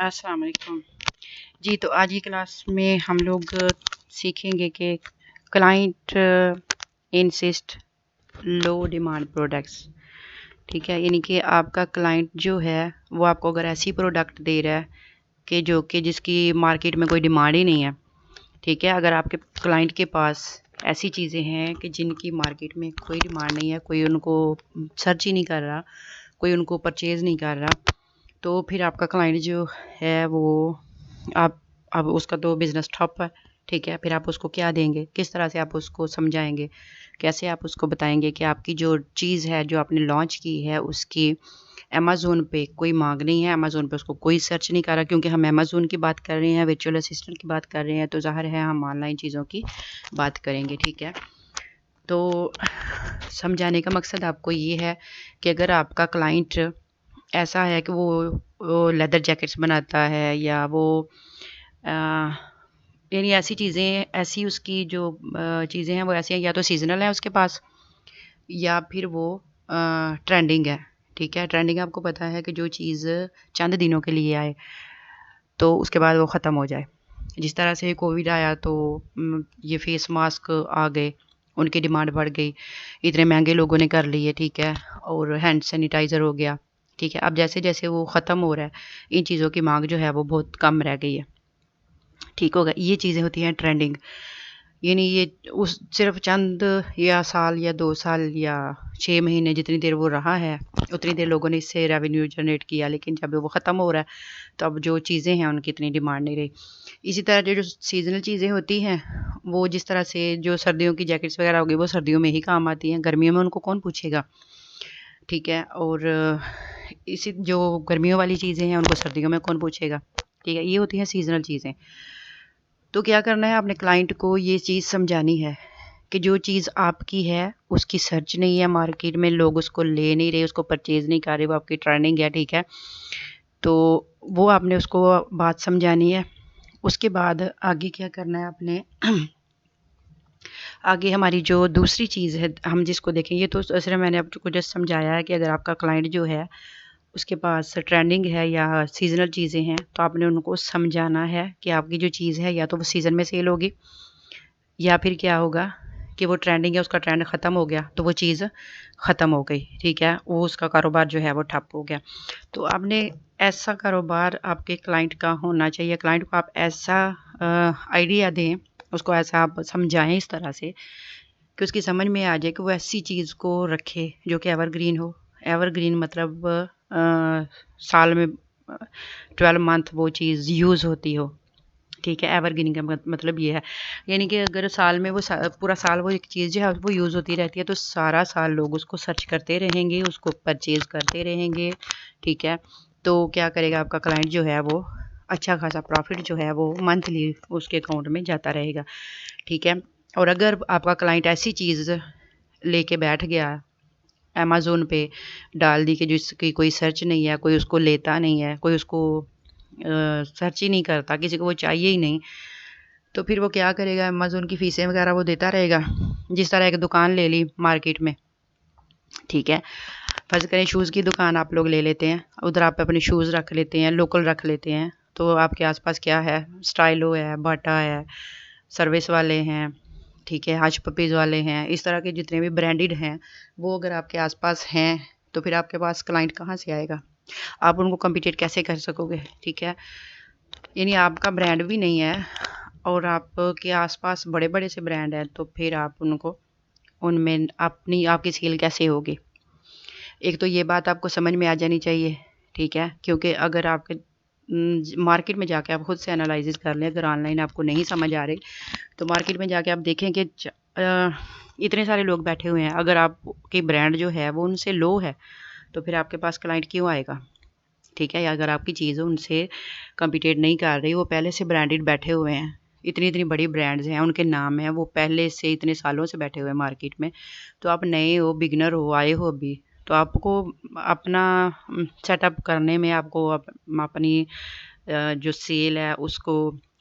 अस्सलाम वालेकुम जी। तो आज की क्लास में हम लोग सीखेंगे कि क्लाइंट इंसिस्ट लो डिमांड प्रोडक्ट्स। ठीक है, यानी कि आपका क्लाइंट जो है वो आपको अगर ऐसी प्रोडक्ट दे रहा है कि जिसकी मार्केट में कोई डिमांड ही नहीं है। ठीक है, अगर आपके क्लाइंट के पास ऐसी चीज़ें हैं कि जिनकी मार्केट में कोई डिमांड नहीं है, कोई उनको सर्च ही नहीं कर रहा, कोई उनको परचेज़ नहीं कर रहा, तो फिर आपका क्लाइंट जो है वो आप अब उसका तो बिज़नेस ठप है। ठीक है, फिर आप उसको क्या देंगे, किस तरह से आप उसको समझाएंगे, कैसे आप उसको बताएंगे कि आपकी जो चीज़ है जो आपने लॉन्च की है उसकी अमेज़ोन पे कोई मांग नहीं है, अमेज़ोन पे उसको कोई सर्च नहीं कर रहा। क्योंकि हम अमेज़ोन की बात कर रहे हैं, वर्चुअल असिस्टेंट की बात कर रहे हैं, तो ज़ाहिर है हम ऑनलाइन चीज़ों की बात करेंगे। ठीक है, तो समझाने का मकसद आपको ये है कि अगर आपका क्लाइंट ऐसा है कि वो लेदर जैकेट्स बनाता है या वो यानी ऐसी चीज़ें, ऐसी उसकी जो चीज़ें हैं वो ऐसी हैं, या तो सीज़नल है उसके पास या फिर वो ट्रेंडिंग है। ठीक है, ट्रेंडिंग आपको पता है कि जो चीज़ चंद दिनों के लिए आए तो उसके बाद वो ख़त्म हो जाए। जिस तरह से कोविड आया तो ये फेस मास्क आ गए, उनकी डिमांड बढ़ गई, इतने महंगे लोगों ने कर लिए। ठीक है, और हैंड सैनिटाइज़र हो गया। ठीक है, अब जैसे-जैसे वो ख़त्म हो रहा है, इन चीज़ों की माँग जो है वो बहुत कम रह गई है। ठीक हो गया, ये चीज़ें होती हैं ट्रेंडिंग। यानी ये उस सिर्फ़ चंद या साल या 2 साल या 6 महीने जितनी देर वो रहा है, उतनी देर लोगों ने इससे रेवेन्यू जनरेट किया, लेकिन जब वो ख़त्म हो रहा है, तो अब जो चीज़ें हैं उनकी इतनी डिमांड नहीं रही। इसी तरह जो सीज़नल चीज़ें होती हैं, वो जिस तरह से जो सर्दियों की जैकेट्स वग़ैरह हो गई, वो सर्दियों में ही काम आती हैं, गर्मियों में उनको कौन पूछेगा। ठीक है, और इसी जो गर्मियों वाली चीज़ें हैं उनको सर्दियों में कौन पूछेगा। ठीक है, ये होती हैं सीज़नल चीज़ें। तो क्या करना है, अपने क्लाइंट को ये चीज़ समझानी है कि जो चीज़ आपकी है उसकी सर्च नहीं है मार्केट में, लोग उसको ले नहीं रहे, उसको परचेज़ नहीं कर रहे, वो आपकी ट्रेंडिंग है। ठीक है, तो वो आपने उसको बात समझानी है। उसके बाद आगे क्या करना है आपने आगे हमारी जो दूसरी चीज़ है हम जिसको देखेंगे, तो सिर्फ मैंने आपको जस्ट समझाया है कि अगर आपका क्लाइंट जो है उसके पास ट्रेंडिंग है या सीज़नल चीज़ें हैं, तो आपने उनको समझाना है कि आपकी जो चीज़ है या तो वो सीज़न में सेल होगी या फिर क्या होगा कि वो ट्रेंडिंग है, उसका ट्रेंड ख़त्म हो गया तो वो चीज़ ख़त्म हो गई। ठीक है, वो उसका कारोबार जो है वो ठप हो गया। तो आपने ऐसा कारोबार आपके क्लाइंट का होना चाहिए। क्लाइंट को आप ऐसा आइडिया दें, उसको ऐसा आप समझाएँ इस तरह से कि उसकी समझ में आ जाए कि वो ऐसी चीज़ को रखे जो कि एवरग्रीन हो। एवरग्रीन मतलब साल में 12 मंथ वो चीज़ यूज़ होती हो। ठीक है, एवरग्रीन का मतलब ये है, यानी कि अगर साल में वो पूरा साल वो एक चीज़ जो है वो यूज़ होती रहती है, तो सारा साल लोग उसको सर्च करते रहेंगे, उसको परचेज़ करते रहेंगे। ठीक है, तो क्या करेगा आपका क्लाइंट जो है वो अच्छा खासा प्रॉफिट जो है वो मंथली उसके अकाउंट में जाता रहेगा। ठीक है, और अगर आपका क्लाइंट ऐसी चीज़ लेके बैठ गया, अमेज़न पे डाल दी कि जिसकी कोई सर्च नहीं है, कोई उसको लेता नहीं है, कोई उसको सर्च ही नहीं करता, किसी को वो चाहिए ही नहीं, तो फिर वो क्या करेगा, अमेज़न की फ़ीसें वग़ैरह वो देता रहेगा। जिस तरह एक दुकान ले ली मार्केट में, ठीक है, फ़र्ज़ करें शूज़ की दुकान आप लोग ले लेते हैं, उधर आप अपने शूज़ रख लेते हैं, लोकल रख लेते हैं, तो आपके आस-पास क्या है, स्टाइलो है, बाटा है, सर्विस वाले हैं, ठीक है, हज पपीज़ वाले हैं, इस तरह के जितने भी ब्रांडेड हैं, वो अगर आपके आस-पास हैं, तो फिर आपके पास क्लाइंट कहाँ से आएगा? आप उनको कम्पीट कैसे कर सकोगे? ठीक है, यानी आपका ब्रांड भी नहीं है और आपके आस-पास बड़े-बड़े से ब्रांड हैं, तो फिर आप उनको उनमें आपकी सेल कैसे होगी? एक तो ये बात आपको समझ में आ जानी चाहिए। ठीक है, क्योंकि अगर आपके मार्केट में जाके आप खुद से एनालिसिस कर लें, अगर ऑनलाइन आपको नहीं समझ आ रही, तो मार्केट में जाके आप देखें कि इतने सारे लोग बैठे हुए हैं, अगर आपकी ब्रांड जो है वो उनसे लो है, तो फिर आपके पास क्लाइंट क्यों आएगा? ठीक है, या अगर आपकी चीज़ उनसे कम्पीट नहीं कर रही, वो पहले से ब्रांडेड बैठे हुए हैं, इतनी-इतनी बड़ी ब्रांड्स हैं, उनके नाम हैं, वो पहले से इतने सालों से बैठे हुए हैं मार्केट में, तो आप नए हो, बिगिनर हो, आए हो अभी, तो आपको अपना सेटअप करने में, आपको अपनी जो सेल है उसको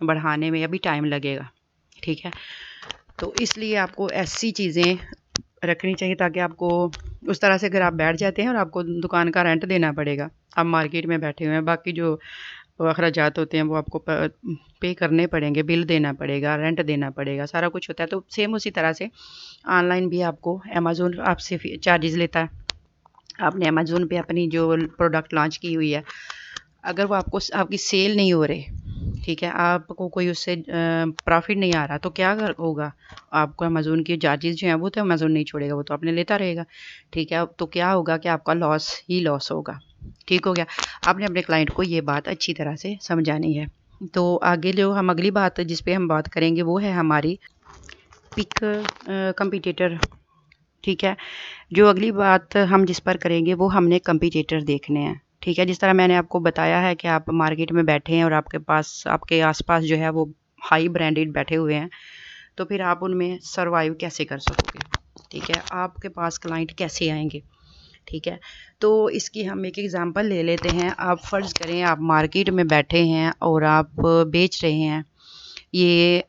बढ़ाने में अभी टाइम लगेगा। ठीक है, तो इसलिए आपको ऐसी चीज़ें रखनी चाहिए ताकि आपको उस तरह से अगर आप बैठ जाते हैं और आपको दुकान का रेंट देना पड़ेगा, आप मार्केट में बैठे हुए हैं, बाकी जो अखराजात होते हैं वो आपको पे करने पड़ेंगे, बिल देना पड़ेगा, रेंट देना पड़ेगा, सारा कुछ होता है। तो सेम उसी तरह से ऑनलाइन भी आपको अमेज़न आपसे चार्जेस लेता है। आपने अमेज़न पे अपनी जो प्रोडक्ट लॉन्च की हुई है, अगर वो आपकी सेल नहीं हो रही, ठीक है, आपको कोई उससे प्रॉफिट नहीं आ रहा, तो क्या होगा? आपको अमेज़न के चार्जेस जो हैं वो तो अमेज़न नहीं छोड़ेगा, वो तो आपने लेता रहेगा, ठीक है। तो क्या होगा कि आपका लॉस ही लॉस होगा। ठीक हो गया। आपने अपने क्लाइंट को ये बात अच्छी तरह से समझानी है। तो आगे जो हम अगली बात जिस पे हम बात करेंगे वो है हमारी पिक कंपटीटर। ठीक है, जो अगली बात हम जिस पर करेंगे वो हमने कंपटीटर देखने हैं। ठीक है, जिस तरह मैंने आपको बताया है कि आप मार्केट में बैठे हैं और आपके आसपास जो है वो हाई ब्रांडेड बैठे हुए हैं, तो फिर आप उनमें सर्वाइव कैसे कर सकोगे? ठीक है, आपके पास क्लाइंट कैसे आएंगे? ठीक है, तो इसकी हम एक एग्जांपल ले लेते हैं। आप फ़र्ज़ करें आप मार्केट में बैठे हैं और आप बेच रहे हैं ये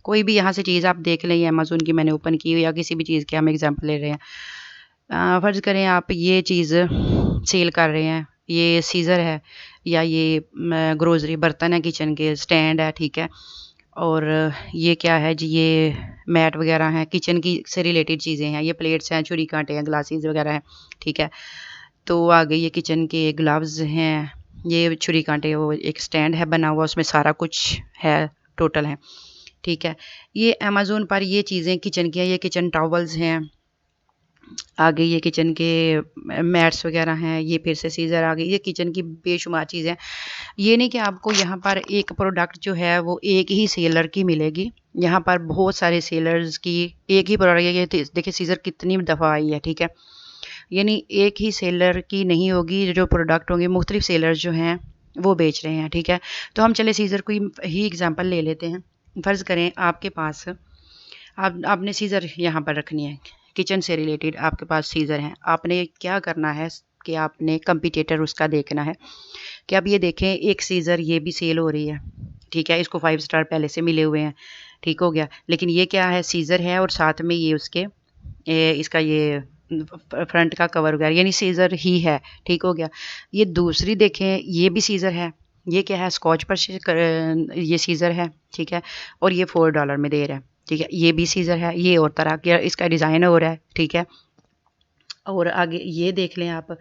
कोई भी यहाँ से चीज़ आप देख लें, अमेज़न की मैंने ओपन की हुई या किसी भी चीज़ के हम एग्जांपल ले रहे हैं। फ़र्ज़ करें आप ये चीज़ सेल कर रहे हैं, ये सीज़र है या ये ग्रोसरी बर्तन है, किचन के स्टैंड है, ठीक है। और ये क्या है जी, ये मैट वगैरह हैं, किचन की से रिलेटेड चीज़ें हैं, ये प्लेट्स हैं, छुरी कांटे हैं, ग्लासेस वगैरह हैं, ठीक है। तो आगे ये किचन के ग्लव्स हैं, ये छुरी कांटे, वो एक स्टैंड है बना हुआ, उसमें सारा कुछ है, टोटल है, ठीक है। ये अमेज़न पर ये चीज़ें किचन की हैं, ये किचन टॉवल्स हैं, आगे ये किचन के मैट्स वगैरह हैं, ये फिर से सीज़र आ गई, ये किचन की बेशुमार चीज़ें। ये नहीं कि आपको यहाँ पर एक प्रोडक्ट जो है वो एक ही सेलर की मिलेगी, यहाँ पर बहुत सारे सेलर्स की एक ही प्रोडक्ट। ये देखिए सीज़र कितनी दफ़ा आई है, ठीक है। यानी एक ही सेलर की नहीं होगी, जो प्रोडक्ट होंगे मुख्तलिफ सेलर्स जो हैं वो बेच रहे हैं, ठीक है। तो हम चले सीज़र को ही एग्जांपल ले लेते हैं। फ़र्ज़ करें आपके पास आपने सीज़र यहाँ पर रखनी है, किचन से रिलेटेड आपके पास सीज़र हैं। आपने क्या करना है कि आपने कंपटीटर उसका देखना है कि अब ये देखें एक सीज़र ये भी सेल हो रही है, ठीक है, इसको 5 स्टार पहले से मिले हुए हैं, ठीक हो गया। लेकिन ये क्या है, सीज़र है और साथ में ये उसके इसका ये फ्रंट का कवर वगैरह यानी सीज़र ही है, ठीक हो गया। ये दूसरी देखें, ये भी सीज़र है, ये क्या है, स्कॉच पर ये सीज़र है, ठीक है, और ये $4 में दे रहा है, ठीक है। ये भी सीज़र है, ये और तरह का इसका डिज़ाइन हो रहा है, ठीक है। और आगे ये देख लें आप,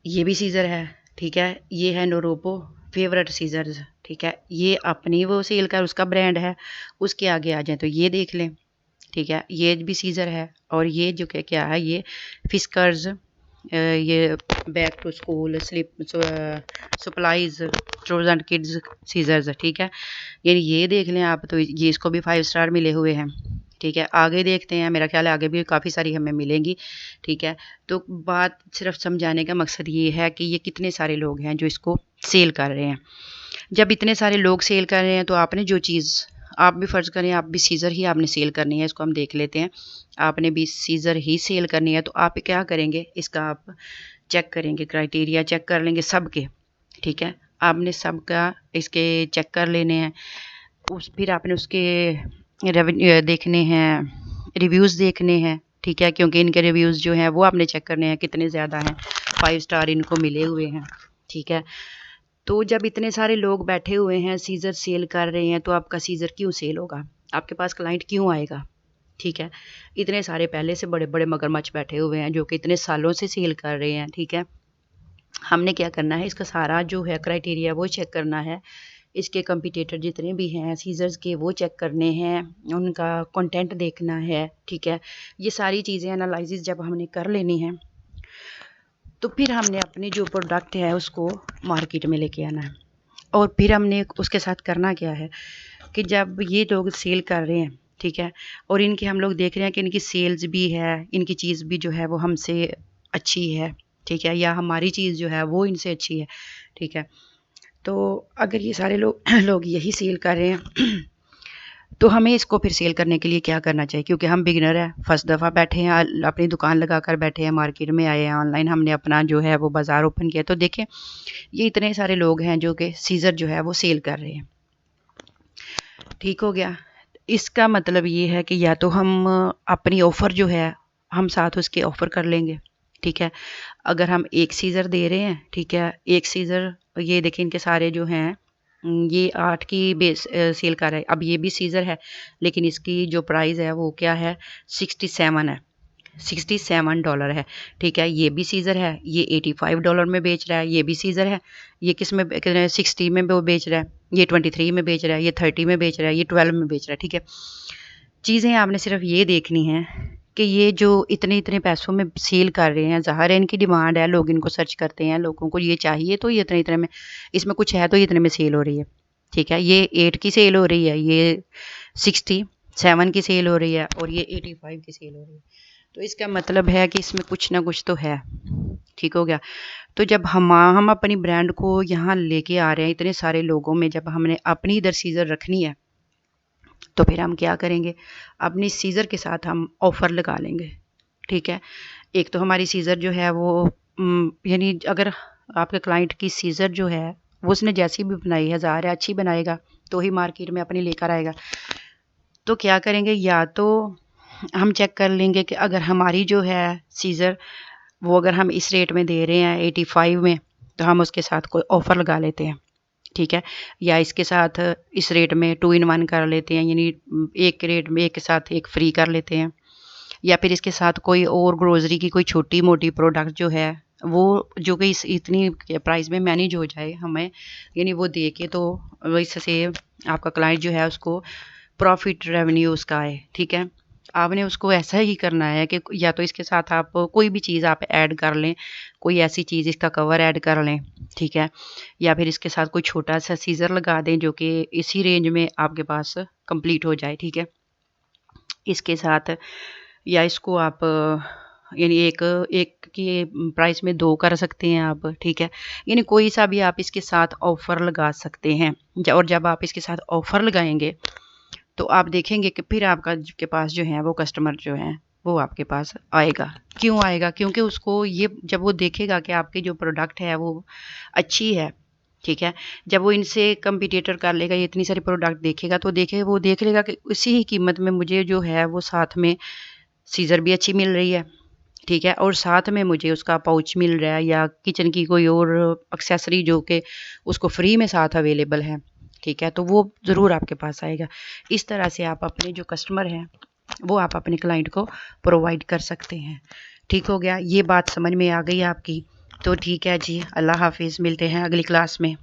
ये भी सीज़र है, ठीक है, ये है नोरोपो फेवरेट सीज़र्स, ठीक है, ये अपनी वो सेल का उसका ब्रांड है। उसके आगे आ जाएँ तो ये देख लें, ठीक है, ये भी सीज़र है। और ये जो क्या है, ये फिस्कर्स, ये back to school slip supplies children and kids scissors, ठीक है। यानी ये देख लें आप, तो ये इसको भी 5 स्टार मिले हुए हैं, ठीक है। आगे देखते हैं, मेरा ख्याल है आगे भी काफ़ी सारी हमें मिलेंगी, ठीक है। तो बात सिर्फ समझाने का मकसद ये है कि ये कितने सारे लोग हैं जो इसको सेल कर रहे हैं। जब इतने सारे लोग सेल कर रहे हैं तो आपने जो चीज़, आप भी फ़र्ज़ करें आप भी सीज़र ही आपने सेल करनी है, इसको हम देख लेते हैं। आपने भी सीज़र ही सेल करनी है, तो आप क्या करेंगे, इसका आप चेक करेंगे, क्राइटेरिया चेक कर लेंगे सबके, ठीक है। आपने सबका इसके चेक कर लेने हैं। फिर आपने उसके रेवेन्यू देखने हैं, रिव्यूज़ देखने हैं, ठीक है, क्योंकि इनके रिव्यूज़ जो हैं वो आपने चेक करने हैं कितने ज़्यादा हैं, 5 स्टार इनको मिले हुए हैं, ठीक है। तो जब इतने सारे लोग बैठे हुए हैं, सीज़र सेल कर रहे हैं, तो आपका सीज़र क्यों सेल होगा? आपके पास क्लाइंट क्यों आएगा? ठीक है। इतने सारे पहले से बड़े-बड़े मगरमच्छ बैठे हुए हैं जो कि इतने सालों से सेल कर रहे हैं, ठीक है। हमने क्या करना है, इसका सारा जो है क्राइटेरिया वो चेक करना है। इसके कंपटीटर जितने भी हैं सीज़र्स के वो चेक करने हैं, उनका कंटेंट देखना है, ठीक है। ये सारी चीज़ें एनालिसिस जब हमने कर लेनी है, तो फिर हमने अपनी जो प्रोडक्ट है उसको मार्केट में लेके आना है। और फिर हमने उसके साथ करना क्या है कि जब ये लोग सेल कर रहे हैं, ठीक है, और इनकी हम लोग देख रहे हैं कि इनकी सेल्स भी है, इनकी चीज़ भी जो है वो हमसे अच्छी है, ठीक है, या हमारी चीज़ जो है वो इनसे अच्छी है, ठीक है। तो अगर ये सारे लोग लोग यही सेल कर रहे हैं तो हमें इसको फिर सेल करने के लिए क्या करना चाहिए, क्योंकि हम बिगिनर हैं, फर्स्ट दफ़ा बैठे हैं, अपनी दुकान लगाकर बैठे हैं, मार्केट में आए हैं, ऑनलाइन हमने अपना जो है वो बाज़ार ओपन किया। तो देखें ये इतने सारे लोग हैं जो कि सीज़र जो है वो सेल कर रहे हैं, ठीक हो गया। इसका मतलब ये है कि या तो हम अपनी ऑफ़र जो है हम साथ उसके ऑफ़र कर लेंगे, ठीक है। अगर हम एक सीज़र दे रहे हैं, ठीक है, एक सीज़र, ये देखें इनके सारे जो हैं ये 8 की बेस सेल कर रहा है। अब ये भी सीज़र है, लेकिन इसकी जो प्राइस है वो क्या है, 67 है, $67 है। ठीक है, ये भी सीज़र है, ये $85 में बेच रहा है, ये भी सीज़र है, ये किस में 60 में वो बेच रहा है, ये 23 में बेच रहा है, ये 30 में बेच रहा है, ये 12 में बेच रहा है। ठीक है, चीज़ें आपने सिर्फ ये देखनी है कि ये जो इतने इतने पैसों में सेल कर रहे हैं, ज़ाहिर है इनकी डिमांड है, लोग इनको सर्च करते हैं, लोगों को ये चाहिए, तो ये इतने इतने में, इसमें कुछ है तो ये इतने में सेल हो रही है। ठीक है, ये 8 की सेल हो रही है, ये 67 की सेल हो रही है, और ये 85 की सेल हो रही है। तो इसका मतलब है कि इसमें कुछ ना कुछ तो है। ठीक हो गया। तो जब हम अपनी ब्रांड को यहाँ लेके आ रहे हैं इतने सारे लोगों में, जब हमने अपनी इधर सीज़र रखनी है, तो फिर हम क्या करेंगे, अपनी सीज़र के साथ हम ऑफ़र लगा लेंगे। ठीक है, एक तो हमारी सीज़र जो है वो यानी अगर आपके क्लाइंट की सीज़र जो है वो उसने जैसी भी बनाई है, ज़ाहिर है अच्छी बनाएगा तो ही मार्केट में अपनी लेकर आएगा। तो क्या करेंगे, या तो हम चेक कर लेंगे कि अगर हमारी जो है सीज़र वो अगर हम इस रेट में दे रहे हैं 85 में, तो हम उसके साथ कोई ऑफ़र लगा लेते हैं। ठीक है, या इसके साथ इस रेट में 2 इन 1 कर लेते हैं, यानी एक रेट में एक के साथ एक फ्री कर लेते हैं, या फिर इसके साथ कोई और ग्रोसरी की कोई छोटी मोटी प्रोडक्ट जो है वो जो कि इस इतनी प्राइस में मैनेज हो जाए हमें, यानी वो दे के, तो इससे आपका क्लाइंट जो है उसको प्रॉफिट रेवेन्यू उसका आए। ठीक है, आपने उसको ऐसा ही करना है कि या तो इसके साथ आप कोई भी चीज़ आप ऐड कर लें, कोई ऐसी चीज़ इसका कवर ऐड कर लें। ठीक है, या फिर इसके साथ कोई छोटा सा सीज़र लगा दें जो कि इसी रेंज में आपके पास कंप्लीट हो जाए। ठीक है, इसके साथ, या इसको आप यानी एक एक के प्राइस में 2 कर सकते हैं आप। ठीक है, यानी कोई सा भी आप इसके साथ ऑफ़र लगा सकते हैं। और जब आप इसके साथ ऑफ़र लगाएंगे तो आप देखेंगे कि फिर आपका के पास जो है वो कस्टमर जो है वो आपके पास आएगा। क्यों आएगा? क्योंकि उसको ये जब वो देखेगा कि आपकी जो प्रोडक्ट है वो अच्छी है, ठीक है? जब वो इनसे कम्पिटिटर कर लेगा, ये इतनी सारी प्रोडक्ट देखेगा, तो वो देख लेगा कि उसी ही कीमत में मुझे जो है वो साथ में सीज़र भी अच्छी मिल रही है, ठीक है? और साथ में मुझे उसका पाउच मिल रहा है या किचन की कोई और एक्सेसरी जो कि उसको फ्री में साथ अवेलेबल है, ठीक है? तो वो ज़रूर आपके पास आएगा। इस तरह से आप अपने जो कस्टमर हैं वो आप अपने क्लाइंट को प्रोवाइड कर सकते हैं। ठीक हो गया? ये बात समझ में आ गई आपकी? तो ठीक है जी, अल्लाह हाफ़िज़, मिलते हैं अगली क्लास में।